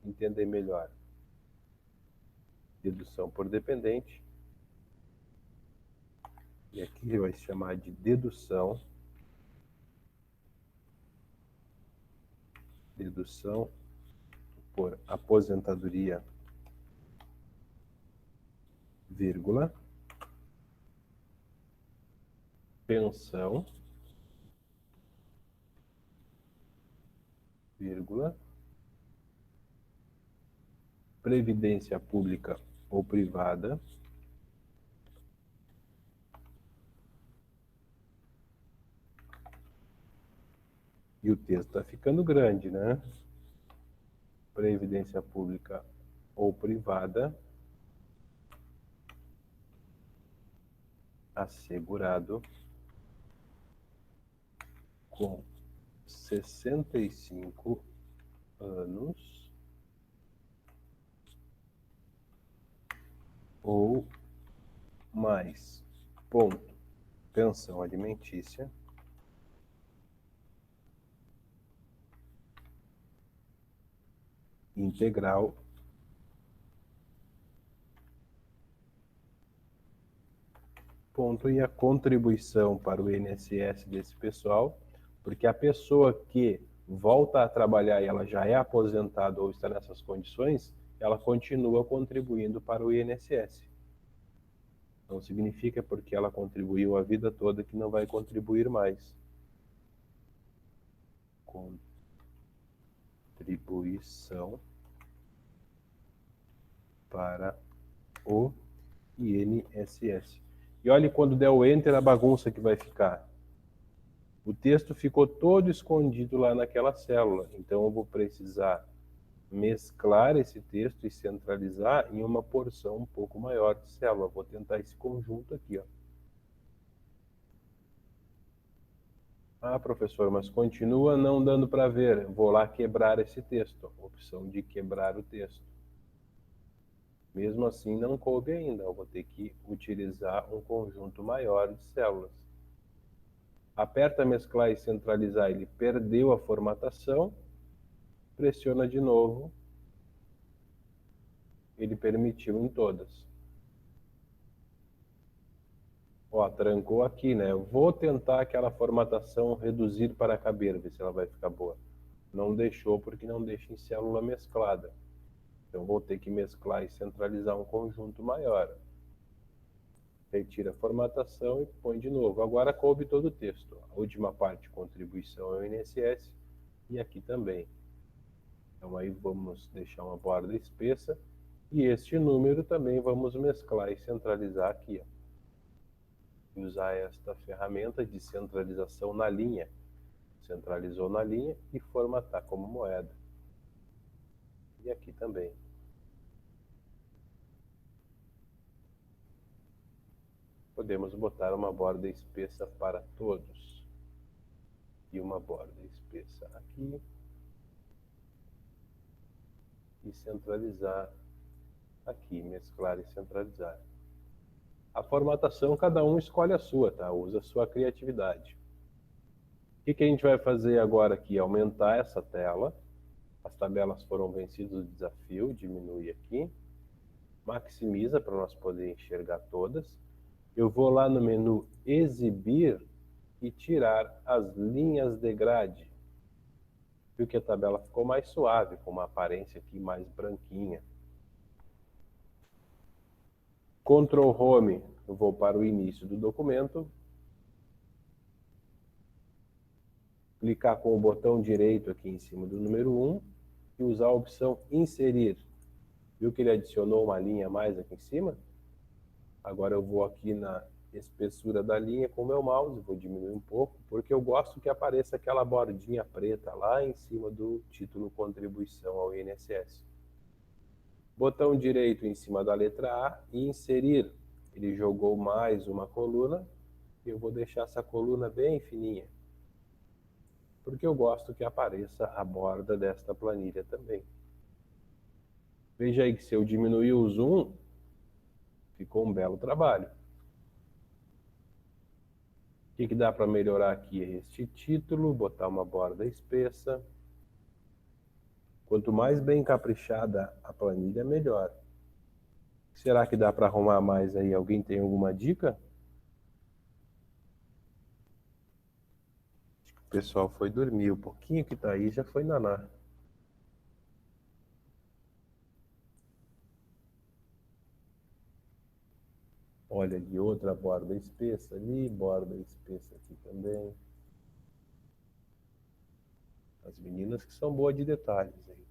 entender melhor. Dedução por dependente. E aqui vai se chamar de dedução. Dedução por aposentadoria, vírgula, pensão, vírgula, previdência pública ou privada, e o texto está ficando grande, né? Previdência pública ou privada, assegurado com 65 anos ou mais. Ponto. Pensão alimentícia integral ponto. E a contribuição para o INSS desse pessoal, porque a pessoa que volta a trabalhar e ela já é aposentada ou está nessas condições, ela continua contribuindo para o INSS. Não significa porque ela contribuiu a vida toda que não vai contribuir mais. Contribuição para o INSS. E olhe quando der o Enter a bagunça que vai ficar. O texto ficou todo escondido lá naquela célula. Então eu vou precisar mesclar esse texto e centralizar em uma porção um pouco maior de célula. Vou tentar esse conjunto aqui, ó. Ah, professor, mas continua não dando para ver. Vou lá quebrar esse texto. Opção de quebrar o texto. Mesmo assim, não coube ainda. Eu vou ter que utilizar um conjunto maior de células. Aperta mesclar e centralizar. Ele perdeu a formatação. Pressiona de novo. Ele permitiu em todas. Ó, trancou aqui, né? Eu vou tentar aquela formatação reduzir para caber, ver se ela vai ficar boa. Não deixou porque não deixa em célula mesclada. Então vou ter que mesclar e centralizar um conjunto maior. Retira a formatação e põe de novo. Agora coube todo o texto. A última parte, contribuição ao INSS, e aqui também. Então aí vamos deixar uma borda espessa. E este número também vamos mesclar e centralizar aqui, ó. E usar esta ferramenta de centralização na linha. Centralizou na linha e formatar como moeda. E aqui também. Podemos botar uma borda espessa para todos. E uma borda espessa aqui. E centralizar aqui, mesclar e centralizar. A formatação, cada um escolhe a sua, tá? Usa a sua criatividade. O que a gente vai fazer agora aqui? Aumentar essa tela. As tabelas foram vencidas do desafio, diminui aqui. Maximiza para nós poder enxergar todas. Eu vou lá no menu Exibir e tirar as linhas de grade. Viu que a tabela ficou mais suave, com uma aparência aqui mais branquinha. Ctrl Home, eu vou para o início do documento. Clicar com o botão direito aqui em cima do número 1 e usar a opção Inserir. Viu que ele adicionou uma linha a mais aqui em cima? Agora eu vou aqui na espessura da linha com o meu mouse, vou diminuir um pouco, porque eu gosto que apareça aquela bordinha preta lá em cima do título Contribuição ao INSS. Botão direito em cima da letra A e Inserir. Ele jogou mais uma coluna e eu vou deixar essa coluna bem fininha, porque eu gosto que apareça a borda desta planilha também. Veja aí que se eu diminuir o zoom, ficou um belo trabalho. O que dá para melhorar aqui? Este título, botar uma borda espessa. Quanto mais bem caprichada a planilha, melhor. Será que dá para arrumar mais aí? Alguém tem alguma dica? Acho que o pessoal foi dormir. O pouquinho que está aí já foi naná. Olha ali, outra borda espessa ali, borda espessa aqui também. As meninas que são boas de detalhes aí.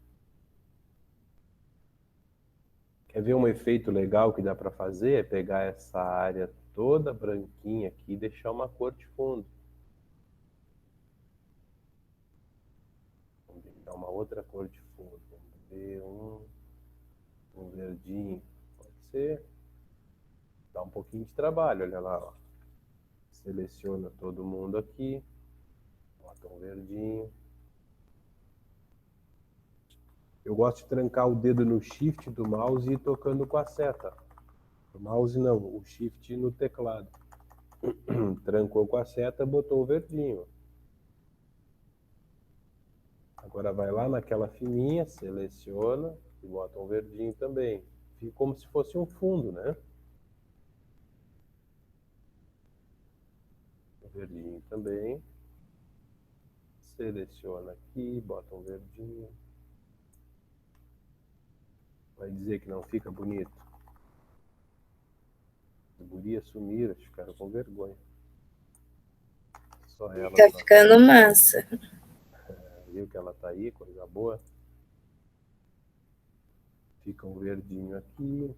Quer ver um efeito legal que dá para fazer? É pegar essa área toda branquinha aqui e deixar uma cor de fundo. Vamos deixar uma outra cor de fundo. Vamos ver um verdinho. Pode ser. Dá um pouquinho de trabalho, olha lá, ó. Seleciona todo mundo aqui, bota um verdinho. Eu gosto de trancar o dedo no shift do mouse e ir tocando com a seta. O mouse não, o shift no teclado. Trancou com a seta, botou o verdinho. Agora vai lá naquela fininha, seleciona e bota um verdinho também. Fica como se fosse um fundo, né? Verdinho também. Seleciona aqui, bota um verdinho. Vai dizer que não fica bonito. As gurias sumiram, ficaram com vergonha. Só ela. Tá ficando massa. Viu que ela tá aí, coisa boa. Fica um verdinho aqui.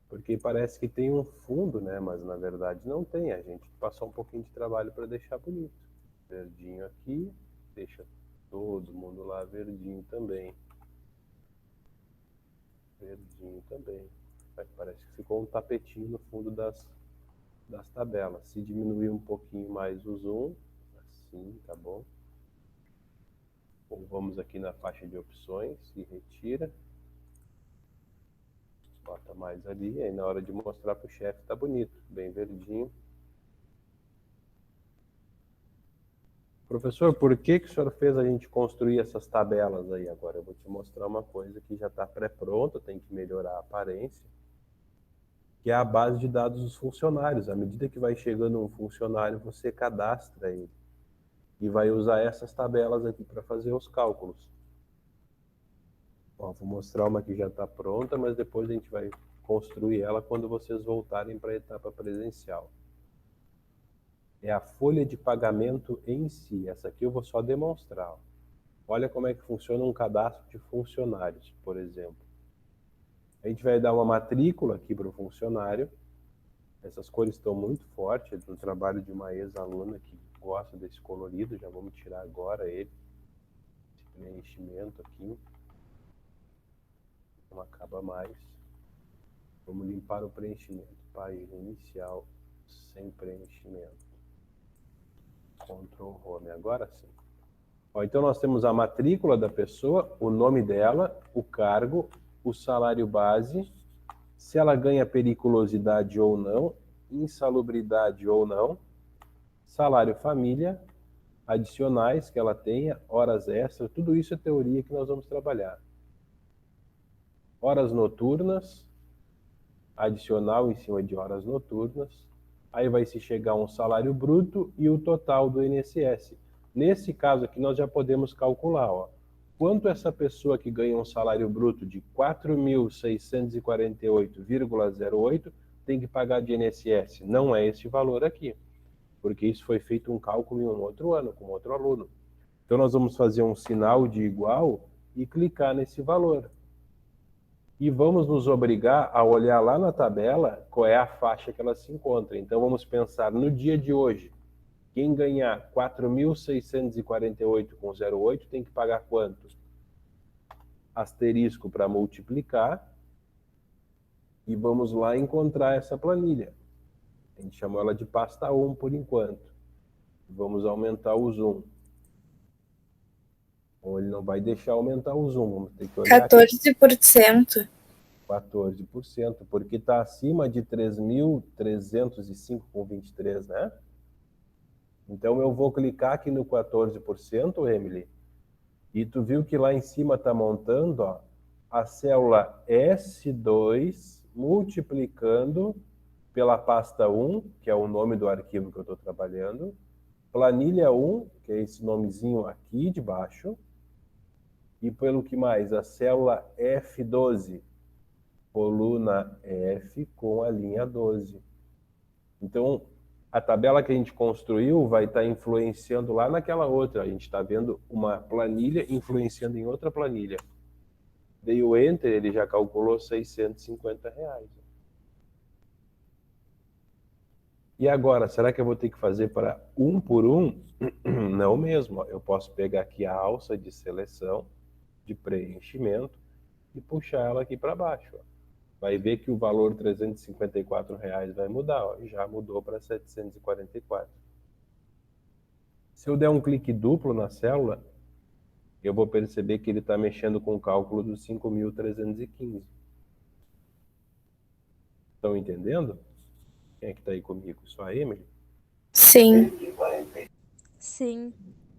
Porque parece que tem um fundo, né? Mas na verdade não tem. A gente passou um pouquinho de trabalho para deixar bonito. Verdinho aqui. Deixa todo mundo lá verdinho também. Verdinho também. Parece que ficou um tapetinho no fundo das tabelas. Se diminuir um pouquinho mais o zoom, assim, tá bom? Ou vamos aqui na faixa de opções e retira. Bota mais ali, aí na hora de mostrar para o chefe tá bonito, bem verdinho. Professor, por que o senhor fez a gente construir essas tabelas aí agora? Eu vou te mostrar uma coisa que já está pré-pronta, tem que melhorar a aparência, que é a base de dados dos funcionários. À medida que vai chegando um funcionário, você cadastra ele e vai usar essas tabelas aqui para fazer os cálculos. Ó, vou mostrar uma que já está pronta, mas depois a gente vai construir ela quando vocês voltarem para a etapa presencial. É a folha de pagamento em si. Essa aqui eu vou só demonstrar. Olha como é que funciona um cadastro de funcionários, por exemplo. A gente vai dar uma matrícula aqui para o funcionário. Essas cores estão muito fortes, é do trabalho de uma ex-aluna que gosta desse colorido. Já vamos tirar agora ele. Esse preenchimento aqui. Não acaba mais. Vamos limpar o preenchimento. Página inicial sem preenchimento. Ctrl Home, agora sim. Ó, então nós temos a matrícula da pessoa, o nome dela, o cargo, o salário base, se ela ganha periculosidade ou não, insalubridade ou não, salário família, adicionais que ela tenha, horas extras, tudo isso é teoria que nós vamos trabalhar. Horas noturnas, adicional em cima de horas noturnas, aí vai se chegar a um salário bruto e o total do INSS. Nesse caso aqui nós já podemos calcular, ó, quanto essa pessoa que ganha um salário bruto de 4.648,08 tem que pagar de INSS. Não é esse valor aqui, porque isso foi feito um cálculo em um outro ano, com outro aluno. Então nós vamos fazer um sinal de igual e clicar nesse valor. E vamos nos obrigar a olhar lá na tabela qual é a faixa que ela se encontra. Então vamos pensar no dia de hoje. Quem ganhar 4.648,08 tem que pagar quanto? Asterisco para multiplicar. E vamos lá encontrar essa planilha. A gente chamou ela de pasta 1 por enquanto. Vamos aumentar o zoom. Ou ele não vai deixar aumentar o zoom. Vamos ter que olhar 14%. 14%, porque está acima de 3.305,23, né? Então eu vou clicar aqui no 14%, Emily, e tu viu que lá em cima está montando, ó, a célula S2 multiplicando pela pasta 1, que é o nome do arquivo que eu estou trabalhando, planilha 1, que é esse nomezinho aqui de baixo, e pelo que mais? A célula F12, coluna F com a linha 12. Então, a tabela que a gente construiu vai estar influenciando lá naquela outra. A gente está vendo uma planilha influenciando em outra planilha. Dei o Enter, ele já calculou R$650. E agora, será que eu vou ter que fazer para um por um? Não mesmo. Eu posso pegar aqui a alça de seleção, de preenchimento, e puxar ela aqui para baixo. Vai ver que o valor R$354 vai mudar, ó, já mudou para 744. Se eu der um clique duplo na célula, eu vou perceber que ele está mexendo com o cálculo dos 5.315. Estão entendendo? Quem é que está aí comigo? Só a Emily? Sim. Sim.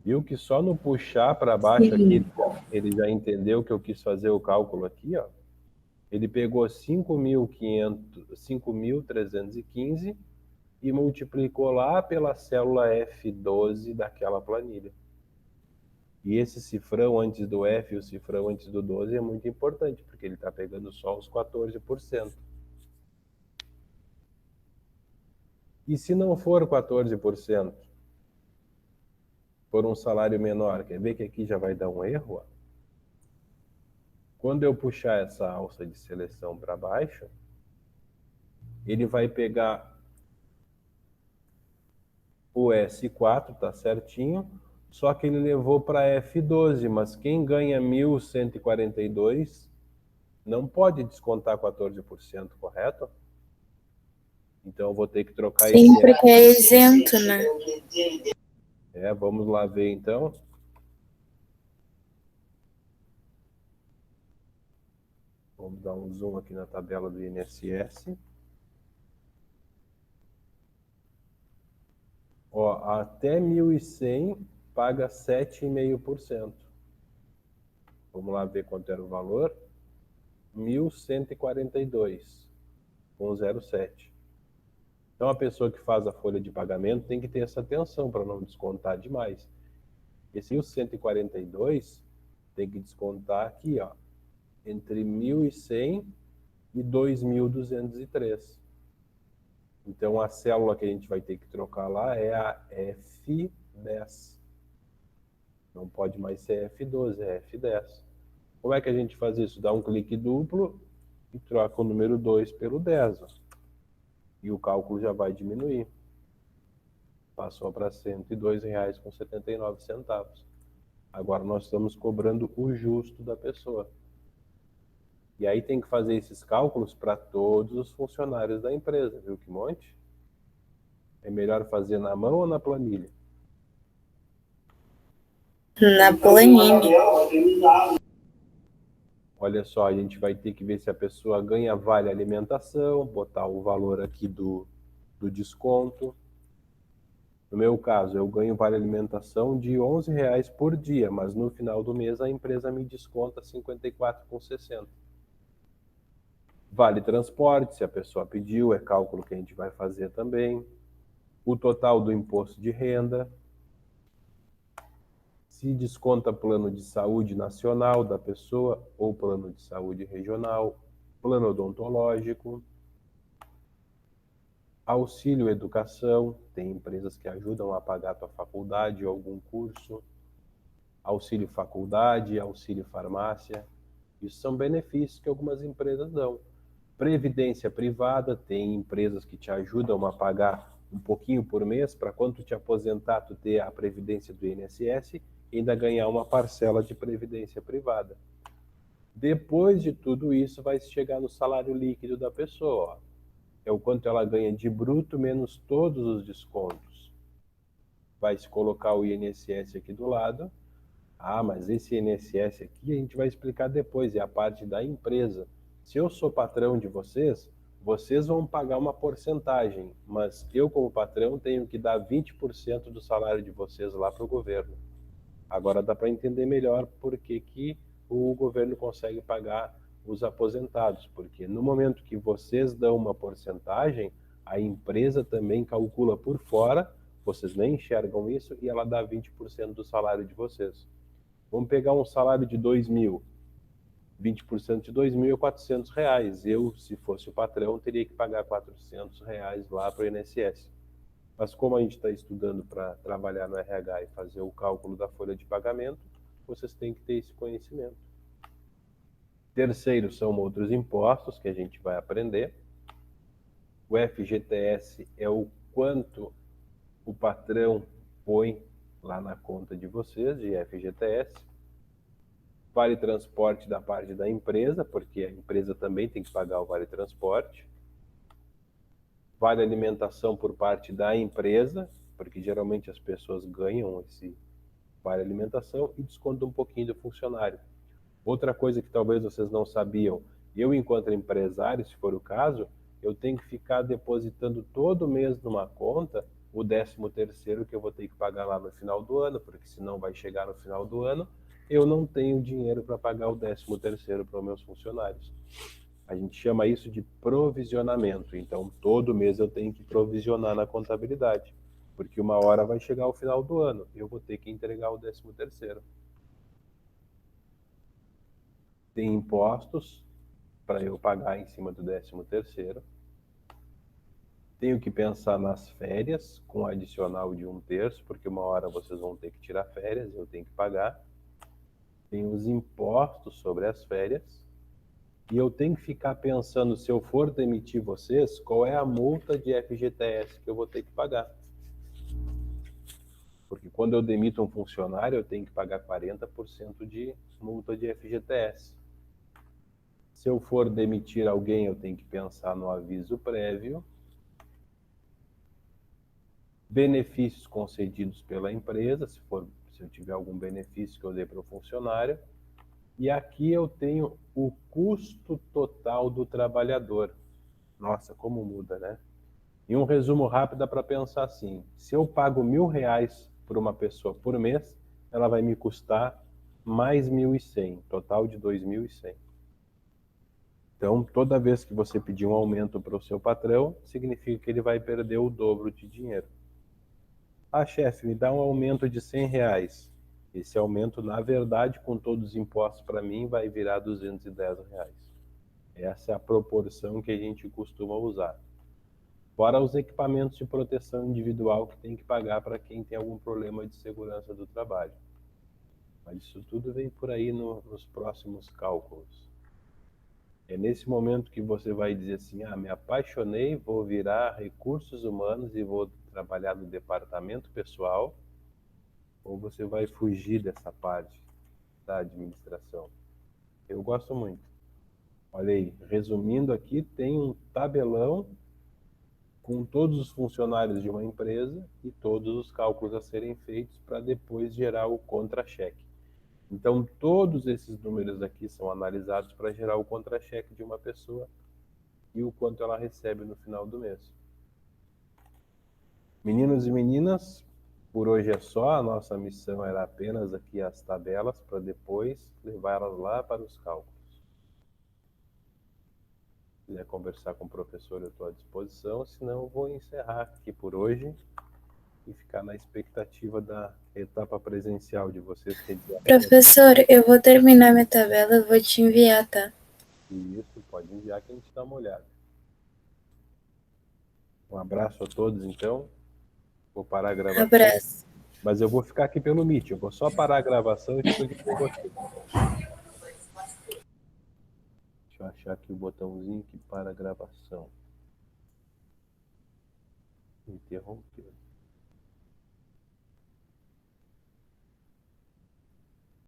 Viu que só no puxar para baixo aqui, ele já entendeu que eu quis fazer o cálculo aqui, ó. Ele pegou 5.315 e multiplicou lá pela célula F12 daquela planilha. E esse cifrão antes do F e o cifrão antes do 12 é muito importante, porque ele está pegando só os 14%. E se não for 14%, for um salário menor, quer ver que aqui já vai dar um erro? Ó. Quando eu puxar essa alça de seleção para baixo, ele vai pegar o S4, tá certinho, só que ele levou para F12, mas quem ganha 1.142 não pode descontar 14%, correto? Então eu vou ter que trocar Sim, esse porque é isento, né? Vamos lá ver então. Vamos dar um zoom aqui na tabela do INSS. Ó, até 1.100 paga 7,5%. Vamos lá ver quanto era o valor. 1.142,07. Então a pessoa que faz a folha de pagamento tem que ter essa atenção para não descontar demais. Esse 1.142 tem que descontar aqui, ó, entre 1.100 e 2.203. Então a célula que a gente vai ter que trocar lá é a F10. Não pode mais ser F12, é F10. Como é que a gente faz isso? Dá um clique duplo e troca o número 2 pelo 10. Ó. E o cálculo já vai diminuir. Passou para R$ 102,79. Agora nós estamos cobrando o justo da pessoa. E aí tem que fazer esses cálculos para todos os funcionários da empresa, viu que monte? É melhor fazer na mão ou na planilha? Na planilha. Olha só, a gente vai ter que ver se a pessoa ganha vale alimentação, botar o valor aqui do desconto. No meu caso, eu ganho vale alimentação de R$ 11 por dia, mas no final do mês a empresa me desconta R$ 54,60. Vale transporte, se a pessoa pediu, é cálculo que a gente vai fazer também. O total do imposto de renda. Se desconta plano de saúde nacional da pessoa ou plano de saúde regional, plano odontológico, auxílio educação, tem empresas que ajudam a pagar a tua faculdade ou algum curso, auxílio faculdade, auxílio farmácia, isso são benefícios que algumas empresas dão. Previdência privada, tem empresas que te ajudam a pagar um pouquinho por mês, para quando tu te aposentar, tu ter a previdência do INSS e ainda ganhar uma parcela de previdência privada. Depois de tudo isso, vai chegar no salário líquido da pessoa, ó. É o quanto ela ganha de bruto menos todos os descontos. Vai se colocar o INSS aqui do lado. Ah, mas esse INSS aqui a gente vai explicar depois, é a parte da empresa. Se eu sou patrão de vocês, vocês vão pagar uma porcentagem, mas eu como patrão tenho que dar 20% do salário de vocês lá para o governo. Agora dá para entender melhor por que o governo consegue pagar os aposentados, porque no momento que vocês dão uma porcentagem, a empresa também calcula por fora, vocês nem enxergam isso, e ela dá 20% do salário de vocês. Vamos pegar um salário de 2.000, 20% de 2.000 é R$ 400. Eu, se fosse o patrão, teria que pagar R$ 400 lá para o INSS. Mas como a gente está estudando para trabalhar no RH e fazer o cálculo da folha de pagamento, vocês têm que ter esse conhecimento. Terceiro, são outros impostos que a gente vai aprender. O FGTS é o quanto o patrão põe lá na conta de vocês, de FGTS. Vale transporte da parte da empresa, porque a empresa também tem que pagar o vale transporte. Vale alimentação por parte da empresa, porque geralmente as pessoas ganham esse vale alimentação e desconta um pouquinho do funcionário. Outra coisa que talvez vocês não sabiam, eu enquanto empresário, se for o caso, eu tenho que ficar depositando todo mês numa conta o 13º que eu vou ter que pagar lá no final do ano, porque senão vai chegar no final do ano, eu não tenho dinheiro para pagar o 13º para os meus funcionários. A gente chama isso de provisionamento. Então, todo mês eu tenho que provisionar na contabilidade, porque uma hora vai chegar o final do ano, eu vou ter que entregar o 13º. Tem impostos para eu pagar em cima do 13º. Tenho que pensar nas férias, com adicional de 1/3, porque uma hora vocês vão ter que tirar férias, eu tenho que pagar. Tem os impostos sobre as férias. E eu tenho que ficar pensando, se eu for demitir vocês, qual é a multa de FGTS que eu vou ter que pagar. Porque quando eu demito um funcionário, eu tenho que pagar 40% de multa de FGTS. Se eu for demitir alguém, eu tenho que pensar no aviso prévio. Benefícios concedidos pela empresa, se eu tiver algum benefício que eu dê para o funcionário. E aqui eu tenho o custo total do trabalhador. Nossa, como muda, né? Em um resumo rápido, dá para pensar assim: se eu pago R$ 1.000 por uma pessoa por mês, ela vai me custar mais 1.100, total de 2.100. Então, toda vez que você pedir um aumento para o seu patrão, significa que ele vai perder o dobro de dinheiro. Ah, chefe, me dá um aumento de R$ 100. Esse aumento, na verdade, com todos os impostos para mim, vai virar R$ 210. Essa é a proporção que a gente costuma usar. Fora os equipamentos de proteção individual que tem que pagar para quem tem algum problema de segurança do trabalho. Mas isso tudo vem por aí nos próximos cálculos. É nesse momento que você vai dizer assim: me apaixonei, vou virar recursos humanos e vou trabalhar no departamento pessoal, ou você vai fugir dessa parte da administração. Eu gosto muito. Olha aí, resumindo aqui, tem um tabelão com todos os funcionários de uma empresa e todos os cálculos a serem feitos para depois gerar o contra-cheque. Então, todos esses números aqui são analisados para gerar o contra-cheque de uma pessoa e o quanto ela recebe no final do mês. Meninos e meninas, por hoje é só. A nossa missão era apenas aqui as tabelas para depois levá-las lá para os cálculos. Se quiser conversar com o professor, eu estou à disposição. Senão, eu vou encerrar aqui por hoje e ficar na expectativa da etapa presencial de vocês. Professor, eu vou terminar minha tabela, eu vou te enviar, tá? Isso, pode enviar que a gente dá uma olhada. Um abraço a todos, então. Vou parar a gravação. Abraço. Mas eu vou ficar aqui pelo Meet. Eu vou só parar a gravação e fico aqui com você. Deixa eu achar aqui o botãozinho que para a gravação. Interromper.